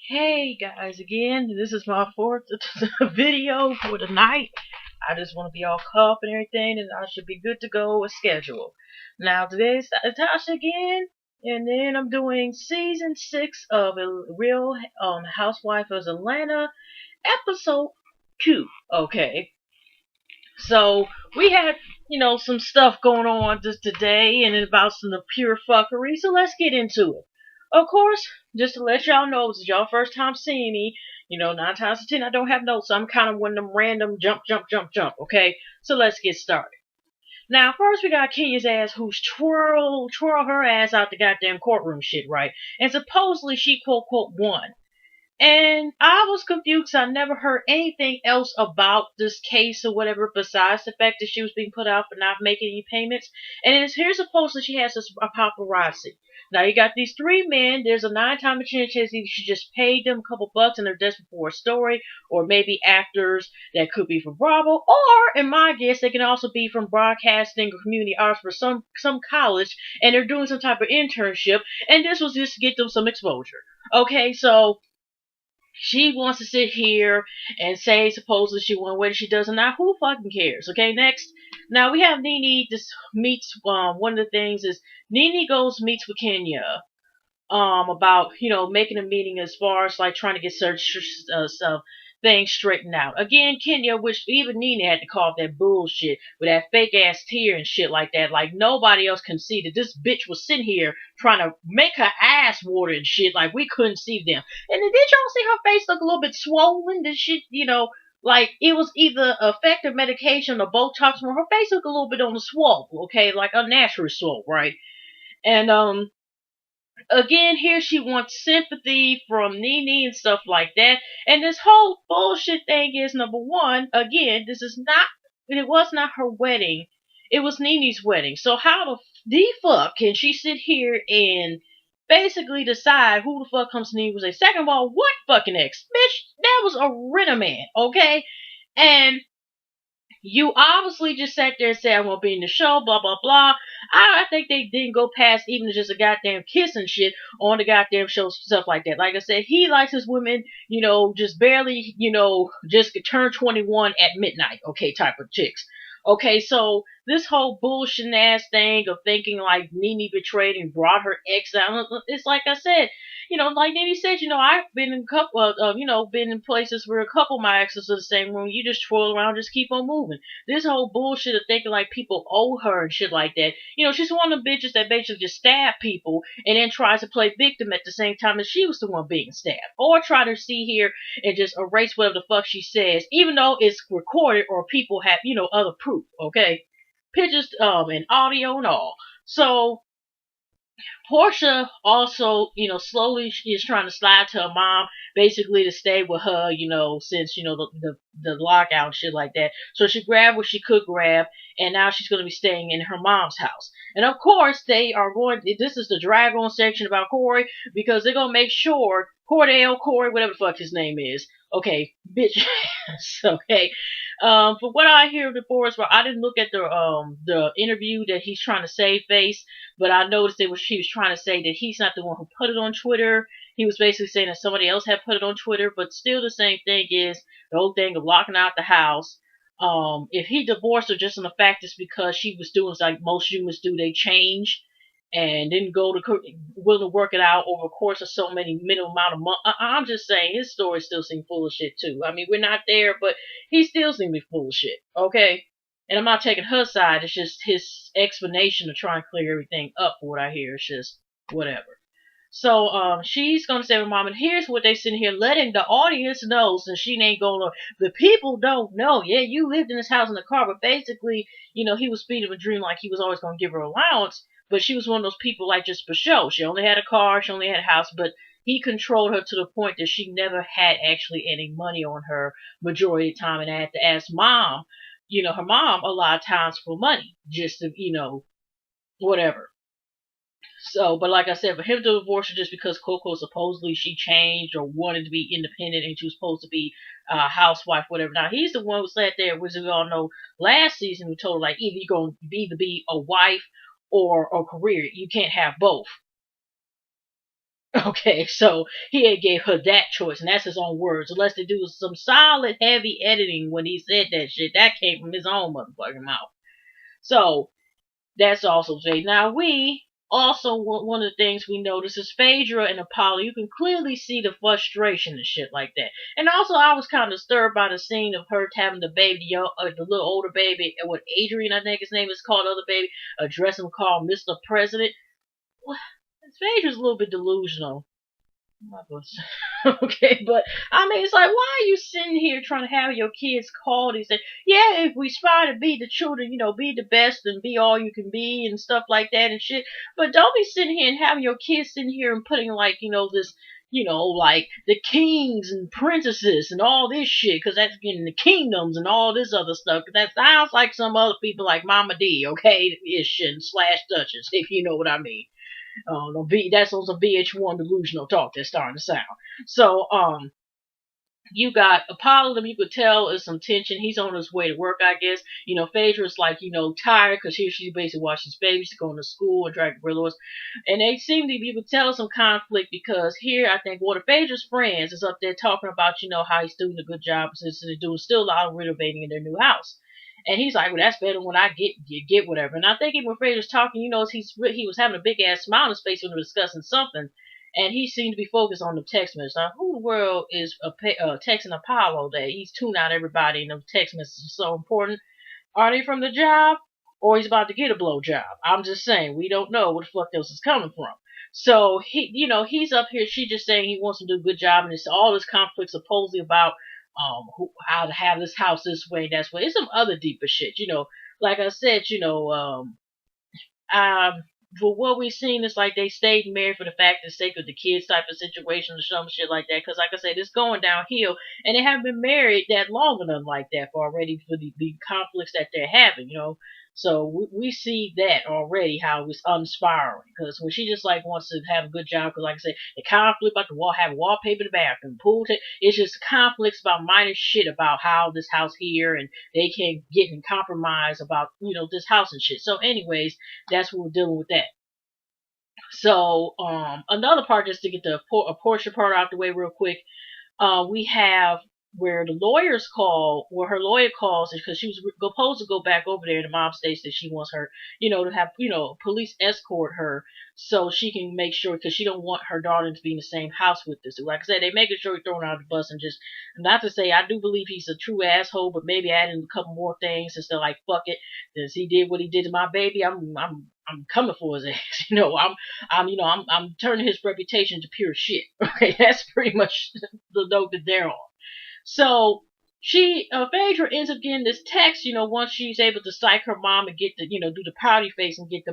Hey guys, again, this is my fourth video for the night. I just want to be all caught up and everything, and I should be good to go with schedule. Now, today's Natasha again, and then I'm doing season 6 of a Real Housewife of Atlanta, episode 2. Okay, so we had, some stuff going on just today and about some of the pure fuckery, so let's get into it. Of course, just to let y'all know, this is y'all first time seeing me. 9 times out of 10, I don't have notes, so I'm kind of one of them random jump, okay? So let's get started. Now, first we got Kenya's ass who's twirl her ass out the goddamn courtroom shit, right? And supposedly she quote won. And I was confused 'cause I never heard anything else about this case or whatever besides the fact that she was being put out for not making any payments. And here's supposedly she has this paparazzi. Now you got these three men. There's a 9 times chance either she just paid them a couple bucks and they're desperate for a story, or maybe actors that could be from Bravo, or in my guess they can also be from broadcasting or community arts for some college, and they're doing some type of internship. And this was just to get them some exposure. Okay, so she wants to sit here and say supposedly she won, whether she does or not. Who fucking cares? Okay, next. Now we have Nene. This meets one of the things is Nene goes meets with Kenya about making a meeting as far as like trying to get search some things straightened out. Again, Kenya, which even Nina had to call up that bullshit with that fake ass tear and shit like that. Like nobody else can see that this bitch was sitting here trying to make her ass water and shit. Like we couldn't see them. And then did y'all see her face look a little bit swollen? Did she, like it was either effective medication or Botox, or her face looked a little bit on the swole, okay, like unnatural swole, right? And again, here she wants sympathy from Nene and stuff like that. And this whole bullshit thing is, number one, again, it was not her wedding. It was Nene's wedding. So how the fuck can she sit here and basically decide who the fuck comes to Nene was a second of all, what fucking ex? Bitch, that was a renter man, okay? And you obviously just sat there and said, I won't be in the show, blah, blah, blah. I think they didn't go past even just a goddamn kiss and shit on the goddamn show, stuff like that. Like I said, he likes his women, just barely, just turn 21 at midnight, okay, type of chicks. Okay, so this whole bullshit ass thing of thinking like Nene betrayed and brought her ex out, it's like I said, like Nene said, I've been in a couple of, been in places where a couple of my exes are the same room. You just twirl around, just keep on moving. This whole bullshit of thinking like people owe her and shit like that. She's one of the bitches that basically just stab people and then tries to play victim at the same time as she was the one being stabbed. Or try to see here and just erase whatever the fuck she says, even though it's recorded or people have, other proof, okay? Pictures, and audio and all. So, Portia also, slowly is trying to slide to her mom, basically to stay with her, since, the lockout and shit like that. So she grabbed what she could grab, and now she's going to be staying in her mom's house. And of course, this is the drag on section about Corey, because they're going to make sure, Corey, whatever the fuck his name is. Okay, bitch. Okay. From what I hear before as well, I didn't look at the interview that he's trying to save face, but I noticed he was trying to say that he's not the one who put it on Twitter. He was basically saying that somebody else had put it on Twitter, but still the same thing is the whole thing of locking out the house. If he divorced her just on the fact it's because she was doing like most humans do, they change and didn't willing to work it out over the course of so many minimum amount of months. I'm just saying his story still seems full of shit too. I mean, we're not there, but he still seems to be full of shit. Okay, and I'm not taking her side. It's just his explanation to try and clear everything up. For what I hear, it's just whatever. So she's gonna say to mom, and here's what they sitting here letting the audience know, since she ain't gonna. The people don't know. Yeah, you lived in this house in the car, but basically, he was speeding a dream like he was always gonna give her allowance. But she was one of those people like just for show. She only had a car, she only had a house, but he controlled her to the point that she never had actually any money on her majority of the time, and I had to ask mom, her mom a lot of times for money just to, whatever. So, but like I said, for him to divorce her just because Coco supposedly she changed or wanted to be independent and she was supposed to be a housewife, whatever. Now he's the one who sat there, which we all know last season, who told her like either you're gonna be a wife or a career. You can't have both. Okay, so he had gave her that choice, and that's his own words. Unless they do some solid, heavy editing when he said that shit, that came from his own motherfucking mouth. So that's also Jay. Now we also one of the things we notice is Phaedra and Apollo. You can clearly see the frustration and shit like that. And also, I was kind of disturbed by the scene of her having the baby, the little older baby, and what Adrian, I think his name is called, other baby, address him called Mr. President. Well, Phaedra's a little bit delusional. My goodness. Okay, but I mean, it's like, why are you sitting here trying to have your kids called and say, yeah, if we aspire to be the children, be the best and be all you can be and stuff like that and shit. But don't be sitting here and having your kids sitting here and putting like, this, like the kings and princesses and all this shit, because that's getting the kingdoms and all this other stuff. That sounds like some other people like Mama D, okay, ish and slash Duchess, if you know what I mean. That's also VH1 delusional talk that's starting to sound. So, you got Apollo, you could tell is some tension. He's on his way to work, I guess. Phaedra's like, tired because here she basically watches babies, she's going to school and dragging gorillas. And they seem to be, you could tell some conflict because here, I think one of Phaedra's friends is up there talking about, how he's doing a good job since they're doing still a lot of renovating in their new house. And he's like, well, that's better when I get whatever. And I think even when Fred talking, he was having a big ass smile on his face when they were discussing something. And he seemed to be focused on the text message. Now, who in the world is texting Apollo that he's tuning out everybody and the text messages are so important? Are they from the job? Or he's about to get a blow job? I'm just saying, we don't know where the fuck else is coming from. So, he's up here, she just saying he wants to do a good job, and it's all this conflict supposedly about how to have this house this way, that's way. It's some other deeper shit, Like I said, for what we've seen, it's like they stayed married for the fact and sake of the kids type of situation or some shit like that. Because, like I said, it's going downhill, and they haven't been married that long enough like that for already for the conflicts that they're having, So we see that already how it's unspiraling. Because when she just like wants to have a good job, because like I said, the conflict about the wall, have wallpaper in the bathroom, it's just conflicts about minor shit about how this house here and they can't get in compromise about this house and shit. So, anyways, that's what we're dealing with that. So, another part, just to get the Portia part out the way real quick, we have where the lawyers call, where her lawyer calls, because she was supposed to go back over there, and the mom states that she wants her, to have, police escort her so she can make sure, because she don't want her daughter to be in the same house with this. Like I said, they making sure he's thrown out of the bus, and just, not to say, I do believe he's a true asshole, but maybe adding a couple more things instead of like, fuck it, since he did what he did to my baby, I'm coming for his ass. I'm turning his reputation to pure shit. Okay, that's pretty much the note that they're on. So Phaedra ends up getting this text, once she's able to psych her mom and get the, do the pouty face and get the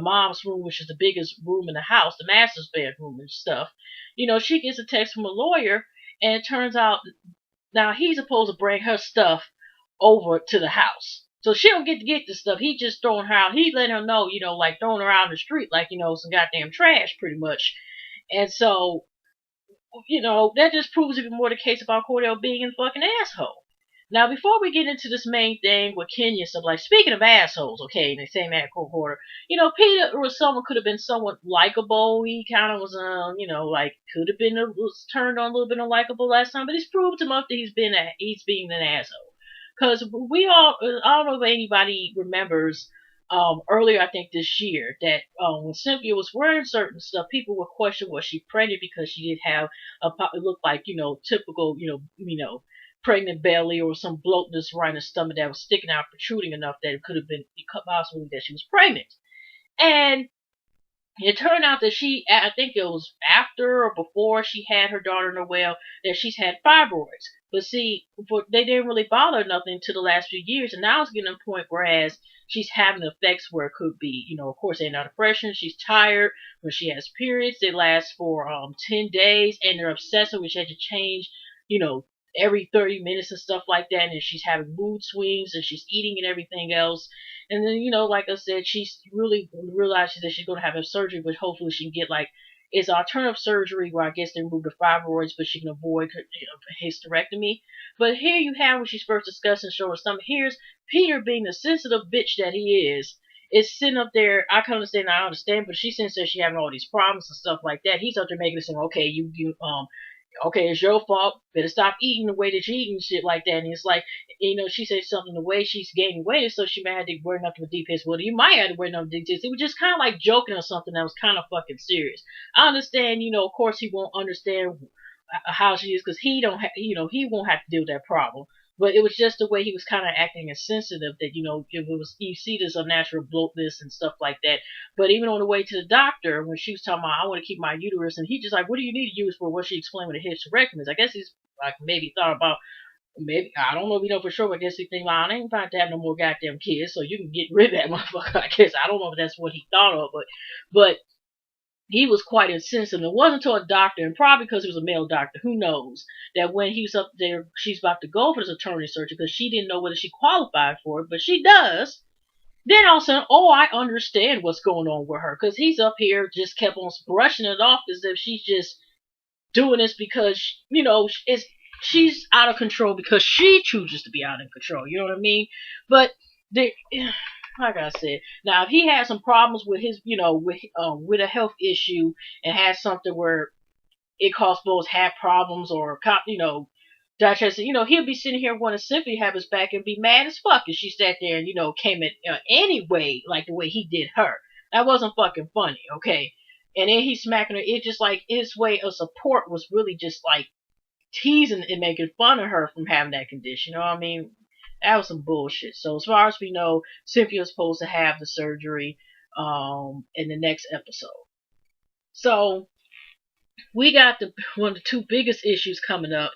mom's room, which is the biggest room in the house, the master's bedroom and stuff. She gets a text from a lawyer, and it turns out now he's supposed to bring her stuff over to the house. So she don't get to get this stuff. He just throwing her out. He letting her know, like throwing her out in the street like, some goddamn trash pretty much. And so, that just proves even more the case about Cordell being a fucking asshole. Now, before we get into this main thing with Kenya and stuff, like, speaking of assholes, okay, in the same quarter, Peter or someone could have been somewhat likable. He kind of was, like, could have been, was turned on a little bit unlikable last time, but he's proved enough that he's being an asshole. Because I don't know if anybody remembers, earlier, I think this year, that when Cynthia was wearing certain stuff, people would question was she pregnant because she did have it looked like typical pregnant belly or some bloatness right in the stomach that was sticking out, protruding enough that it could have been possible that she was pregnant. And it turned out that I think it was after or before she had her daughter Noelle, that she's had fibroids. But see, they didn't really bother nothing to the last few years, and now it's getting to a point whereas she's having effects where it could be, of course, they're not depression, she's tired, when she has periods, they last for 10 days, and they're obsessive, which had to change, every 30 minutes and stuff like that, and she's having mood swings, and she's eating and everything else. And then, like I said, she's really realizes that she's going to have a surgery, but hopefully she can get, like, it's alternative surgery where I guess they remove the fibroids, but she can avoid hysterectomy. But here you have when she's first discussing showing stomach. Here's Peter being the sensitive bitch that he is, is sitting up there. I can understand, I understand, but she says she having all these problems and stuff like that. He's up there making it seem okay. Okay, it's your fault. Better stop eating the way that you eat and shit like that. And it's like, she said something the way she's gaining weight, so she might have to wear nothing but deep hits. Well, you might have to wear nothing deep hits. It was just kind of like joking or something that was kind of fucking serious. I understand, of course he won't understand how she is because he don't, he won't have to deal with that problem. But it was just the way he was kind of acting insensitive that, it was, you see this unnatural bloatness and stuff like that. But even on the way to the doctor, when she was talking about, I want to keep my uterus, and he just like, what do you need to use for what she explained with a hysterectomy is? I guess he's like maybe thought about, maybe, I don't know if you know for sure, but I guess he think, well, I ain't about to have no more goddamn kids, so you can get rid of that motherfucker. I guess, I don't know if that's what he thought of, but he was quite insensitive. It wasn't until a doctor, and probably because he was a male doctor, who knows, that when he was up there, she's about to go for this attorney surgery because she didn't know whether she qualified for it, but she does. Then all of a sudden, oh, I understand what's going on with her because he's up here just kept on brushing it off as if she's just doing this because, she's out of control because she chooses to be out of control. You know what I mean? But they, like I said, now if he had some problems with his, with a health issue and has something where it caused both have problems or, digestion, he'll be sitting here wanting Cynthia to have his back and be mad as fuck if she sat there and, came at anyway like the way he did her. That wasn't fucking funny, okay? And then he's smacking her. It just like his way of support was really just like teasing and making fun of her from having that condition. You know what I mean? That was some bullshit. So as far as we know, Cynthia's supposed to have the surgery in the next episode. So we got one of the two biggest issues coming up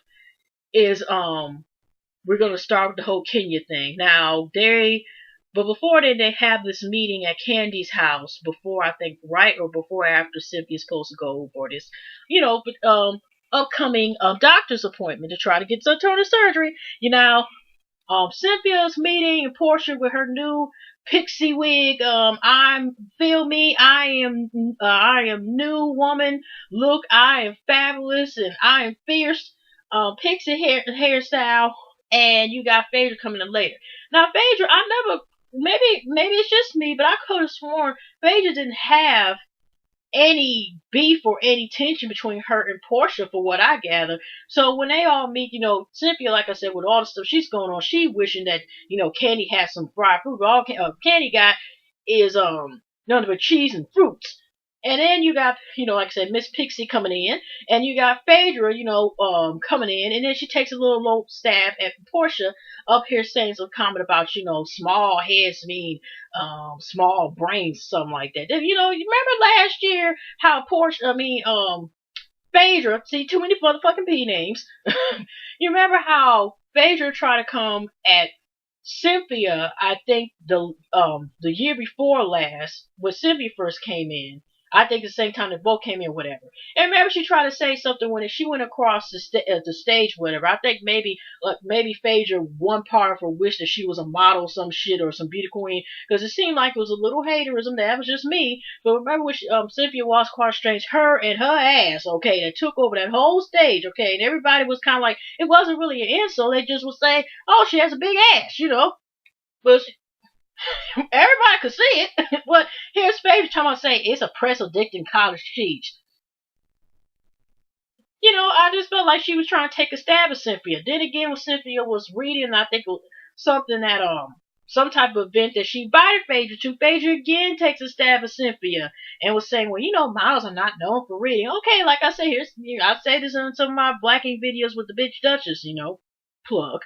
is we're gonna start with the whole Kenya thing. Now but before they have this meeting at Candy's house before, I think, right or before or after Cynthia's supposed to go for this, upcoming doctor's appointment to try to get some sort of surgery. Cynthia's meeting and Portia with her new pixie wig. I am new woman. Look, I am fabulous and I am fierce. Pixie hairstyle, and you got Phaedra coming in later. Now Phaedra, I never, maybe it's just me, but I could have sworn Phaedra didn't have any beef or any tension between her and Portia, for what I gather. So when they all meet, Cynthia, like I said, with all the stuff she's going on, she wishing that Candy had some fried fruit. All Candy got is nothing but cheese and fruits. And then you got, like I said, Miss Pixie coming in, and you got Phaedra, coming in, and then she takes a little low stab at Portia up here saying some comment about, small heads mean small brains, something like that. You remember last year how Phaedra, see, too many motherfucking P names. You remember how Phaedra tried to come at Cynthia, I think the year before last, when Cynthia first came in. I think the same time they both came in, whatever. And remember, she tried to say something when she went across the stage, whatever. I think maybe Phaedra, one part of her wish that she was a model, some shit, or some beauty queen, because it seemed like it was a little haterism. That was just me. But remember when Cynthia was quite strange, her and her ass, okay, that took over that whole stage, okay, and everybody was kind of like, it wasn't really an insult. They just would say, oh, she has a big ass, But everybody could see it. But here's Phaedra talking about saying it's a press addicting college cheese. I just felt like she was trying to take a stab at Cynthia. Then again, when Cynthia was reading, I think it was something that some type of event that she invited Phaedra to. Phaedra again takes a stab at Cynthia and was saying, well, models are not known for reading. Okay, like I say, I say this in some of my blacking videos with the bitch Duchess, plug.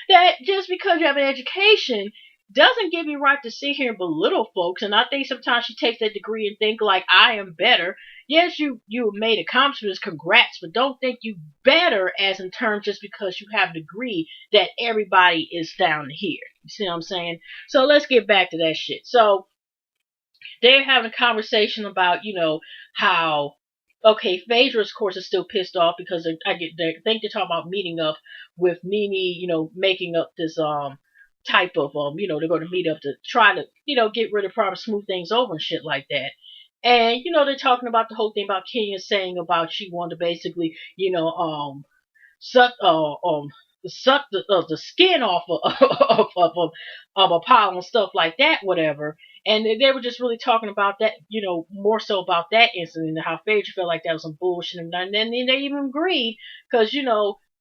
That just because you have an education doesn't give you right to sit here and belittle folks. And I think sometimes she takes that degree and think like, I am better. Yes, you made accomplishments, congrats, but don't think you better as in terms just because you have a degree that everybody is down here. You see what I'm saying? So let's get back to that shit. So they're having a conversation about, how, okay, Phaedra, of course, is still pissed off because they think they're talking about meeting up with Mimi, making up this type of they're going to meet up to try to get rid of problems, smooth things over and shit like that. And they're talking about the whole thing about Kenya saying about she wanted to basically suck suck the skin off of Apollo and stuff like that, whatever. And they were just really talking about that, more so about that incident and how Phaedra felt like that was some bullshit. And then they even agreed because,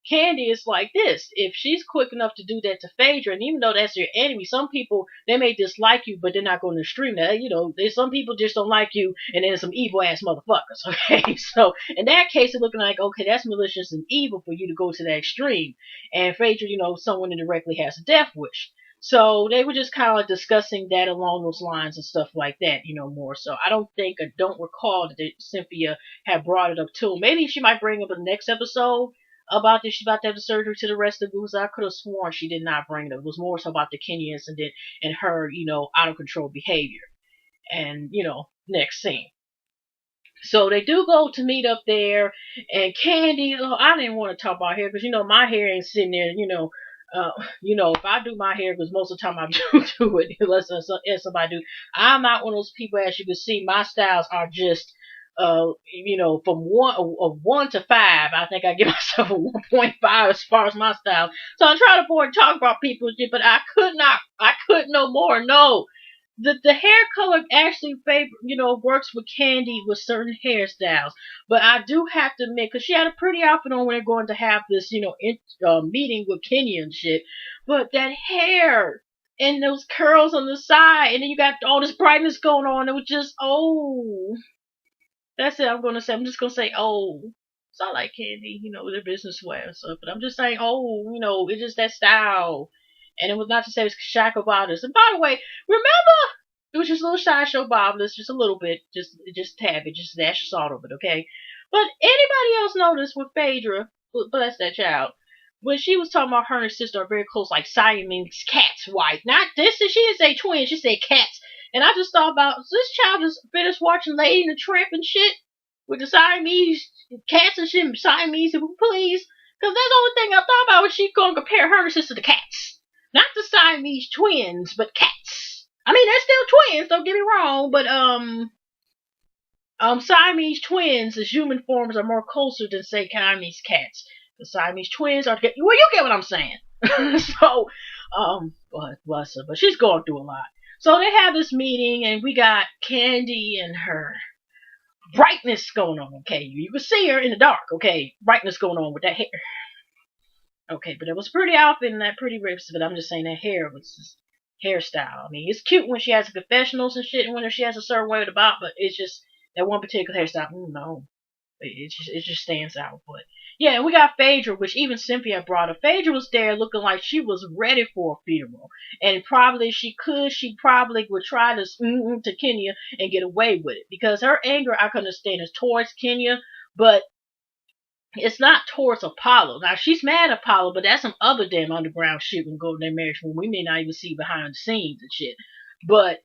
Candy is like this. If she's quick enough to do that to Phaedra, and even though that's your enemy, some people, they may dislike you, but they're not going to stream that. There's some people just don't like you, and then some evil ass motherfuckers. Okay, so in that case, it's looking like, okay, that's malicious and evil for you to go to that extreme. And Phaedra, someone indirectly has a death wish. So they were just kind of like discussing that along those lines and stuff like that, more so. I don't recall that Cynthia had brought it up too. Maybe she might bring up in the next episode about this. She's about to have the surgery to the rest of the goose. I could have sworn she did not bring it up. It was more so about the Kenya incident and her, out of control behavior. And, next scene. So they do go to meet up there, and Candy, I didn't want to talk about hair because, my hair ain't sitting there, if I do my hair, because most of the time I do it, unless somebody do, I'm not one of those people, as you can see, my styles are just, from 1 to 5, I think I give myself a 1.5 as far as my style. So I'm trying to avoid talking about people, but I couldn't no more, no. The hair color actually works with Candy with certain hairstyles, but I do have to admit, because she had a pretty outfit on when they're going to have this meeting with Kenya and shit, but that hair and those curls on the side, and then you got all this brightness going on, it was just, that's it. I'm just gonna say, it's not like Candy, their business wear and stuff, but I'm just saying, it's just that style. And it was not to say it's Shaka Bobbers. And by the way, remember, it was just a little sideshow Bobbers, just a little bit, just tab it, just dash salt of it, okay? But anybody else notice with Phaedra, bless that child, when she was talking about her and her sister are very close, like Siamese cats, wife. Not this, she didn't say twins, she said cats. And I just thought about, this child just finished watching Lady and the Tramp and shit with the Siamese cats and shit, Siamese, please. Because that's the only thing I thought about when she going to compare her and her sister to cats. Not the Siamese twins, but cats. I mean, they're still twins, don't get me wrong, but Siamese twins as human forms are more closer than, say, Siamese cats. The Siamese twins are, well, you get what I'm saying. So, bless her, but she's going through a lot. So they have this meeting, and we got Candy and her brightness going on, okay? You can see her in the dark, okay? Brightness going on with that hair. Okay, but it was pretty outfit and that pretty ribs, but I'm just saying that hair was just hairstyle. I mean, it's cute when she has confessionals and shit, and when she has a certain way about, but it's just that one particular hairstyle. No, it just stands out. But yeah, and we got Phaedra, which even Cynthia brought her. Phaedra was there looking like she was ready for a funeral, and probably she probably would try to Kenya and get away with it, because her anger, I can understand, is towards Kenya, but it's not towards Apollo. Now, she's mad at Apollo, but that's some other damn underground shit when go to their marriage when we may not even see behind the scenes and shit. But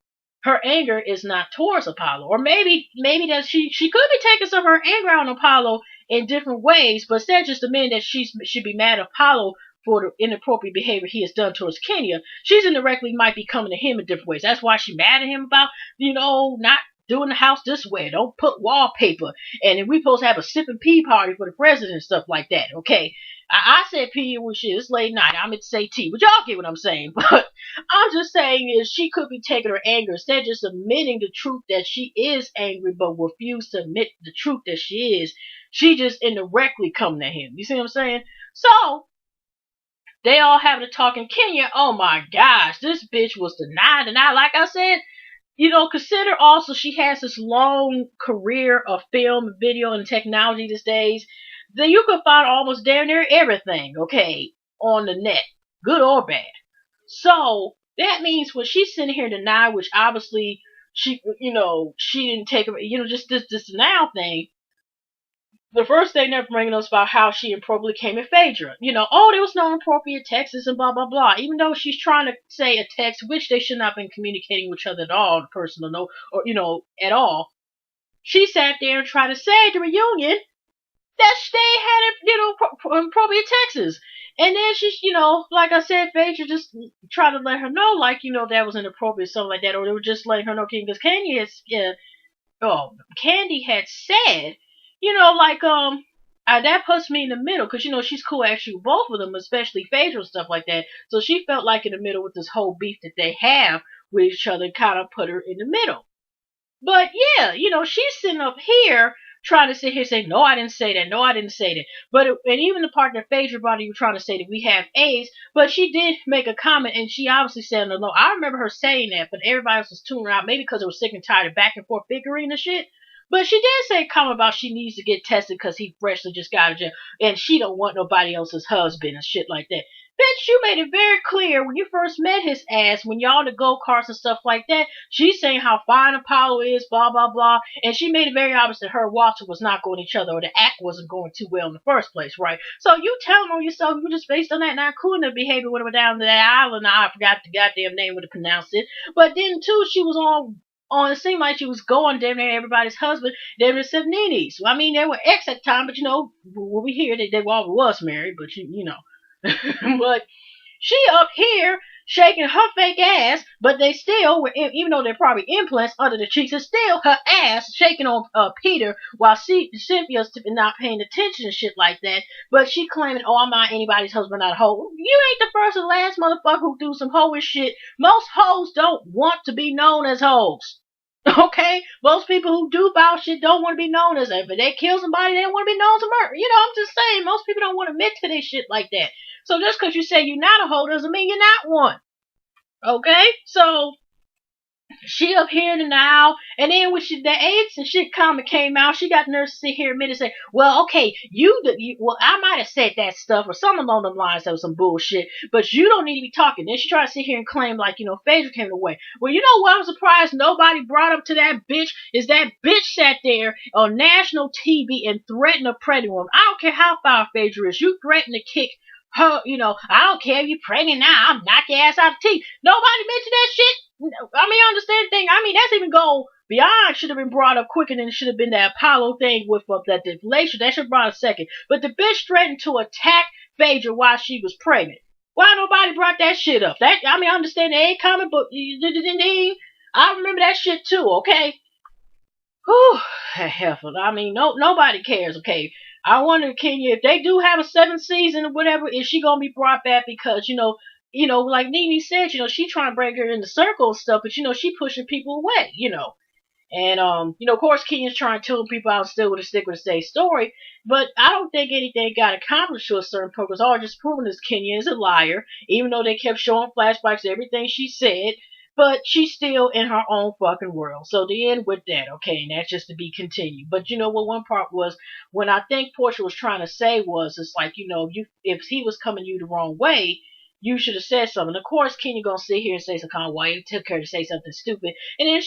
her anger is not towards Apollo. Or maybe that she could be taking some of her anger out on Apollo in different ways, but instead just admitting that she should be mad at Apollo for the inappropriate behavior he has done towards Kenya. She's indirectly might be coming to him in different ways. That's why she's mad at him about, not doing the house this way. Don't put wallpaper. And if we supposed to have a sip and pee party for the president and stuff like that, okay? I said pee when shit. It's late night. I meant to say tea. But y'all get what I'm saying. But I'm just saying is she could be taking her anger instead of just admitting the truth that she is angry, but refuse to admit the truth that she is. She just indirectly coming at him. You see what I'm saying? So they all having a talk in Kenya. Oh my gosh, this bitch was denied. And like I said, consider also she has this long career of film, video, and technology these days. Then you can find almost damn near everything, okay, on the net, good or bad. So that means when she's sitting here denying, which obviously she didn't take, just this now thing. The first thing they're bringing us about how she inappropriately came at Phaedra. There was no inappropriate texts and blah, blah, blah. Even though she's trying to say a text, which they should not have been communicating with each other at all, personal note, or, at all. She sat there and tried to say at the reunion that they had, inappropriate texts. And then she, like I said, Phaedra just tried to let her know, like, that was inappropriate, something like that. Or they were just letting her know, because Candy had said, that puts me in the middle because she's cool actually with both of them, especially Phaedra and stuff like that. So she felt like in the middle with this whole beef that they have with each other, kind of put her in the middle. But yeah, she's sitting up here trying to sit here say, no, I didn't say that. No, I didn't say that. And even the part that Phaedra brought, you were trying to say that we have AIDS, but she did make a comment, and she obviously said no. I remember her saying that, but everybody else was tuning her out, maybe because it was sick and tired of back and forth bickering and shit. But she did say a comment about she needs to get tested because he freshly just got out of jail, and she don't want nobody else's husband and shit like that. Bitch, you made it very clear when you first met his ass, when y'all in the go-karts and stuff like that, she's saying how fine Apollo is, blah, blah, blah. And she made it very obvious that her and Walter was not going to each other, or the act wasn't going too well in the first place, right? So you telling on yourself, you just based on that, not cool enough behavior when we were down to that island. Now I forgot the goddamn name to pronounce it. But then, too, she was on, it seemed like she was going damn near everybody's husband, damn near except Nene's. Well, I mean, they were ex at the time, but when we hear that they all was married, but you know. But she up here shaking her fake ass, but they still were, even though they're probably implants under the cheeks, it's still her ass shaking on Peter while Cynthia's not paying attention and shit like that. But she claiming, oh, I'm not anybody's husband, not a hoe. You ain't the first or last motherfucker who do some hoish shit. Most hoes don't want to be known as hoes. Okay? Most people who do foul shit don't want to be known as that. If they kill somebody, they don't want to be known as a murderer. I'm just saying, most people don't want to admit to this shit like that. So just because you say you're not a hoe doesn't mean you're not one. Okay? So she up here now, and then when the AIDS and shit comment came out, she got nerves to sit here and admit and say, well, okay, well, I might have said that stuff or something along the lines that was some bullshit, but you don't need to be talking. Then she tried to sit here and claim like, Phaedra came away. Well, you know what? I'm surprised nobody brought up to that bitch is that bitch sat there on national TV and threatened a pregnant woman. I don't care how far Phaedra is. You threatened to kick her, I don't care if you're pregnant now, I'll knock your ass out of teeth. Nobody mentioned that shit. I mean, I understand the thing. I mean, that's even go beyond, should have been brought up quicker than it should have been that Apollo thing with that deflation. That should have brought up second. But the bitch threatened to attack Phaedra while she was pregnant. Why nobody brought that shit up? I understand they ain't coming, but I remember that shit too, okay? Whew, heifer. I mean, nobody cares, okay? I wonder, Kenya, if they do have a seventh season or whatever, is she gonna be brought back because like Nene said, she trying to bring her in the circle and stuff, but she pushing people away, And of course, Kenya's trying to tell people out still with a stick with the same story, but I don't think anything got accomplished to a certain point. Because all just proving is Kenya is a liar, even though they kept showing flashbacks of everything she said. But she's still in her own fucking world. So the end with that, okay, and that's just to be continued. But you know what? One part was when I think Portia was trying to say was, it's like if he was coming you the wrong way, you should have said something. Of course, Kenya gonna sit here and say some kind of why it took her to say something stupid, and then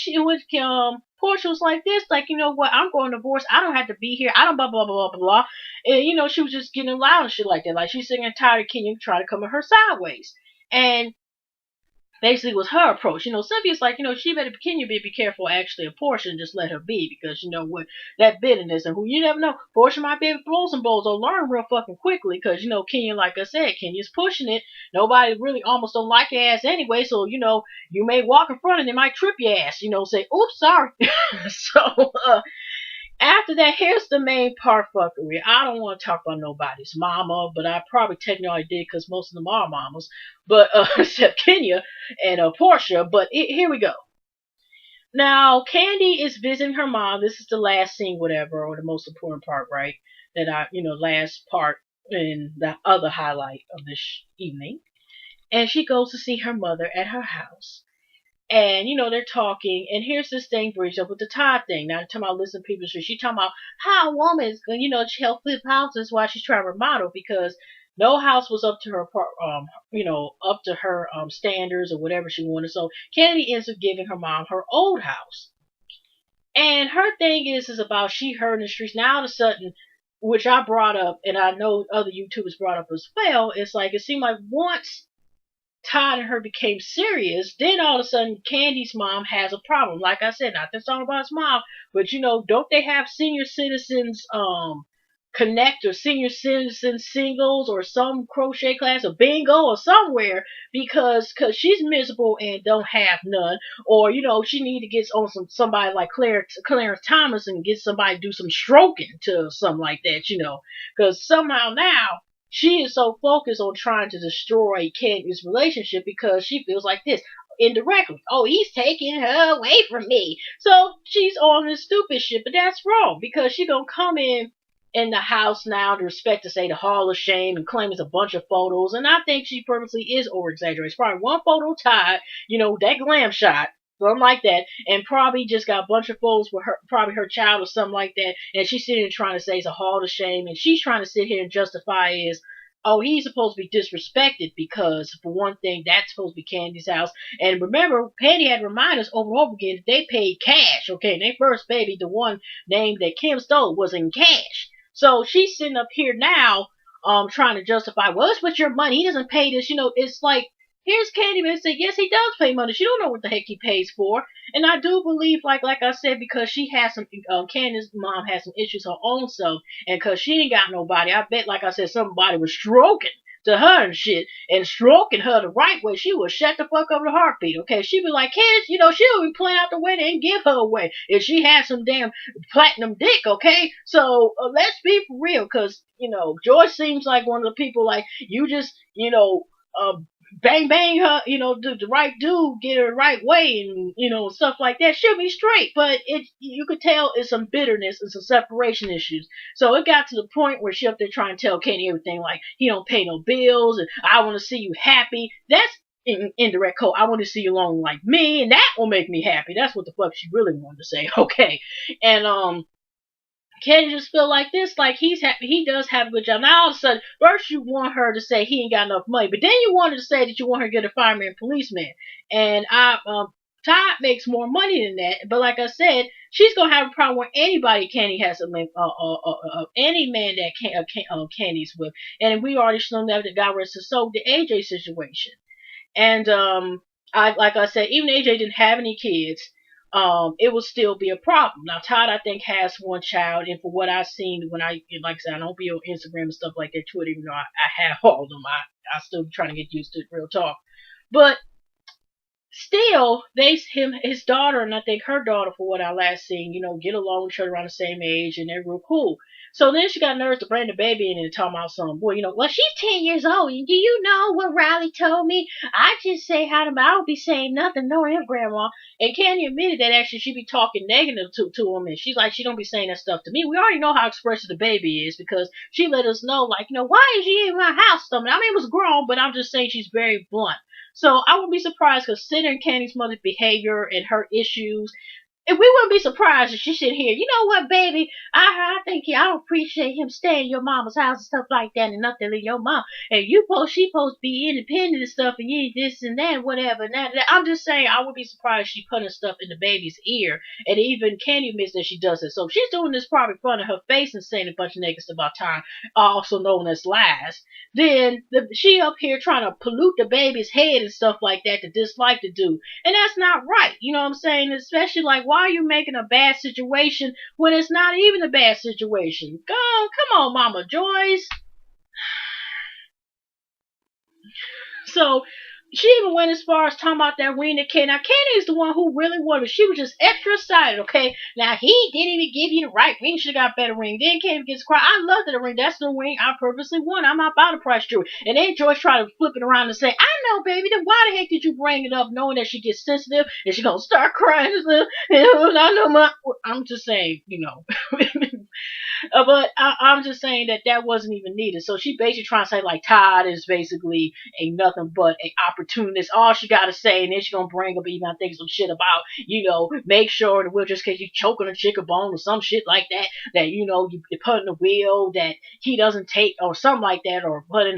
Portia was like this, like, you know what, I'm going to divorce. I don't have to be here. I don't blah blah blah blah blah. And she was just getting loud and shit like that. Like she's sitting tired of Kenya trying to come at her sideways, and basically was her approach. Cynthia's like, she better Kenya be careful actually of Portia and just let her be because what that bitterness and who you never know. Portia might be able to blow some balls or learn real fucking quickly because Kenya, like I said, Kenya's pushing it. Nobody really almost don't like your ass anyway, so you may walk in front and they might trip your ass. Say, oops, sorry. So after that, here's the main part, fuckery. I don't want to talk about nobody's mama, but I probably technically did because most of them are mamas, but except Kenya and Portia. But here we go. Now, Candy is visiting her mom. This is the last scene, whatever, or the most important part, right? Last part in the other highlight of this evening. And she goes to see her mother at her house. And, they're talking, and here's this thing bridged up with the Todd thing. Now, I'm talking about Listen People Street. She's talking about how a woman is going, to help flip houses while she's trying to remodel because no house was up to her, standards or whatever she wanted. So, Kennedy ends up giving her mom her old house. And her thing is about she heard in the streets. Now, all of a sudden, which I brought up, and I know other YouTubers brought up as well, it's like it seemed like once Todd and her became serious, then all of a sudden Candy's mom has a problem. Like I said, not this song about his mom, but don't they have senior citizens connect or senior citizen singles or some crochet class or bingo or somewhere because cause she's miserable and don't have none, or she need to get on somebody like Clarence Thomas and get somebody to do some stroking to something like that, because somehow now she is so focused on trying to destroy Candy's relationship because she feels like this indirectly. Oh, he's taking her away from me. So she's on this stupid shit, but that's wrong because she gonna come in the house now to respect to say the Hall of Shame and claim it's a bunch of photos. And I think she purposely is over exaggerating. It's probably one photo tied, that glam shot, something like that, and probably just got a bunch of photos with her, probably her child or something like that. And she's sitting here trying to say it's a Hall of Shame, and she's trying to sit here and justify is, oh, he's supposed to be disrespected because, for one thing, that's supposed to be Candy's house. And remember, Candy had reminded us over and over again that they paid cash, okay? And their first baby, the one named that Kim stole, was in cash. So she's sitting up here now, trying to justify, well, it's with your money. He doesn't pay this. It's like, here's Candyman saying, yes, he does pay money. She don't know what the heck he pays for. And I do believe, like I said, because she has some, Candy's mom has some issues her own self, and because she ain't got nobody, I bet, like I said, somebody was stroking to her and shit, and stroking her the right way, she would shut the fuck up in a heartbeat, okay? She'd be like, kids, she'll be playing out the way and give her away if she had some damn platinum dick, okay? So, let's be for real, because, Joyce seems like one of the people, like, you just, bang bang her, the right dude, get her the right way, and stuff like that. She'll be straight, but you could tell it's some bitterness and some separation issues. So it got to the point where she up there trying to tell Kenny everything like he don't pay no bills and I want to see you happy. That's indirect code. I want to see you alone like me, and that will make me happy. That's what the fuck she really wanted to say. Okay, and Kenny just feel like this, like he's happy, he does have a good job. Now all of a sudden, first you want her to say he ain't got enough money, but then you wanted to say that you want her to get a fireman and policeman. And Todd makes more money than that, but like I said, she's gonna have a problem with anybody Candy has any man that Candy's with. And we already shown that the guy rest his soul, the AJ situation. And like I said, even AJ didn't have any kids, it will still be a problem. Now, Todd, I think, has one child, and for what I've seen, like I said, I don't be on Instagram and stuff like that, Twitter, even though I have all of them, I still trying to get used to real talk. But still, his daughter, and I think her daughter, for what I last seen, get along with each other around the same age, and they're real cool. So then she got nerves to bring the baby in and talk about something. Boy, well, she's 10 years old, and do you know what Riley told me? I just say hi to him. I don't be saying nothing, no, him, Grandma. And Candy admitted that actually she be talking negative to him, and she's like, she don't be saying that stuff to me. We already know how expressive the baby is because she let us know, like, why is she in my house? I mean, it was grown, but I'm just saying she's very blunt. So I wouldn't be surprised considering Candy's mother's behavior and her issues. If we wouldn't be surprised if she said here, you know what, baby, I think I don't appreciate him staying in your mama's house and stuff like that and nothing in your mom. And she supposed to be independent and stuff and you this and that, whatever. And that. I'm just saying I would be surprised if she putting stuff in the baby's ear. And even Candy admits that she does it. So if she's doing this probably in front of her face and saying a bunch of negative stuff about time, also known as lies, then she up here trying to pollute the baby's head and stuff like that to dislike the dude. And that's not right. You know what I'm saying? Especially like, why are you making a bad situation when it's not even a bad situation? Come on, Mama Joyce. So she even went as far as talking about that ring to Kenny. Now, Kenny is the one who really wanted it. She was just extra excited, okay? Now, he didn't even give you the right ring. Should have got a better ring. Then Kenny gets quiet. I love that ring. That's the ring I purposely won. I'm not about to price jewelry. And then Joyce tried to flip it around and say, I know, baby. Then why the heck did you bring it up knowing that she gets sensitive and she's going to start crying and stuff? I know I'm just saying, but I'm just saying that wasn't even needed. So she basically trying to say like Todd is basically ain't nothing but an opportunist. All she gotta say, and then she gonna bring up even I think some shit about make sure that we'll just case you choking a chicken bone or some shit like that. That you put in the will that he doesn't take or something like that, or put in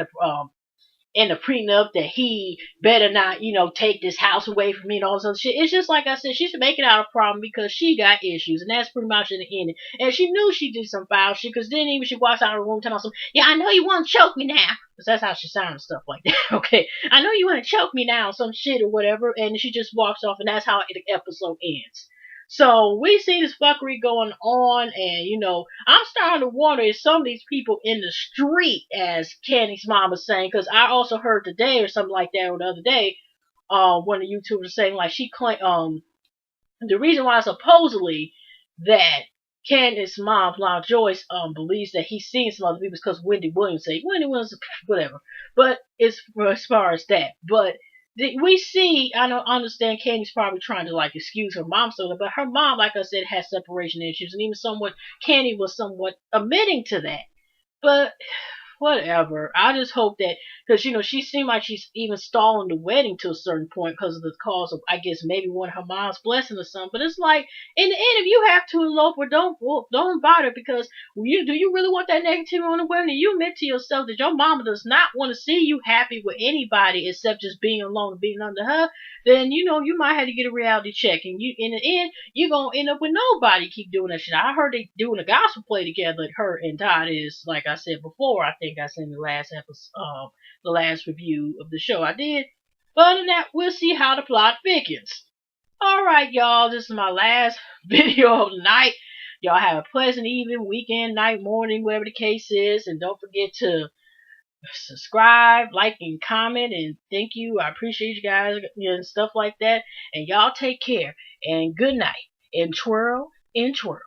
the prenup that he better not, take this house away from me and all this other shit. It's just like I said, she should make it out a problem because she got issues, and that's pretty much in the end. And she knew she did some foul shit because then even she walks out of the room telling something, yeah, I know you want to choke me now. Because that's how she sounds, stuff like that. Okay, I know you want to choke me now, some shit or whatever, and she just walks off, and that's how the episode ends. So we see this fuckery going on, and I'm starting to wonder if some of these people in the street, as Candy's mom was saying, because I also heard today or something like that, or the other day, one of the YouTubers saying like she claimed the reason why supposedly that Candace's mom, Lana Joyce, believes that he's seen some other people because Wendy Williams say Wendy Williams, whatever. But it's as far as that. But we see, I don't understand. Candy's probably trying to like excuse her mom so, but her mom, like I said, has separation issues, and even somewhat Candy was somewhat admitting to that. But whatever. I just hope that, because she seemed like she's even stalling the wedding to a certain point because of the cause of, I guess, maybe one of her mom's blessing or something. But it's like, in the end, if you have to elope, or don't bother, because do you really want that negativity on the wedding? And you admit to yourself that your mama does not want to see you happy with anybody except just being alone and being under her. Then you might have to get a reality check, and in the end you're gonna end up with nobody. Keep doing that shit. I heard they doing a gospel play together. Her and Todd is, like I said before. I think I said in the last episode, the last review of the show I did. But other than that, we'll see how the plot figures. Alright, y'all, this is my last video of the night. Y'all have a pleasant evening, weekend, night, morning, whatever the case is. And don't forget to subscribe, like, and comment. And thank you. I appreciate you guys and stuff like that. And y'all take care. And good night. And twirl and twirl.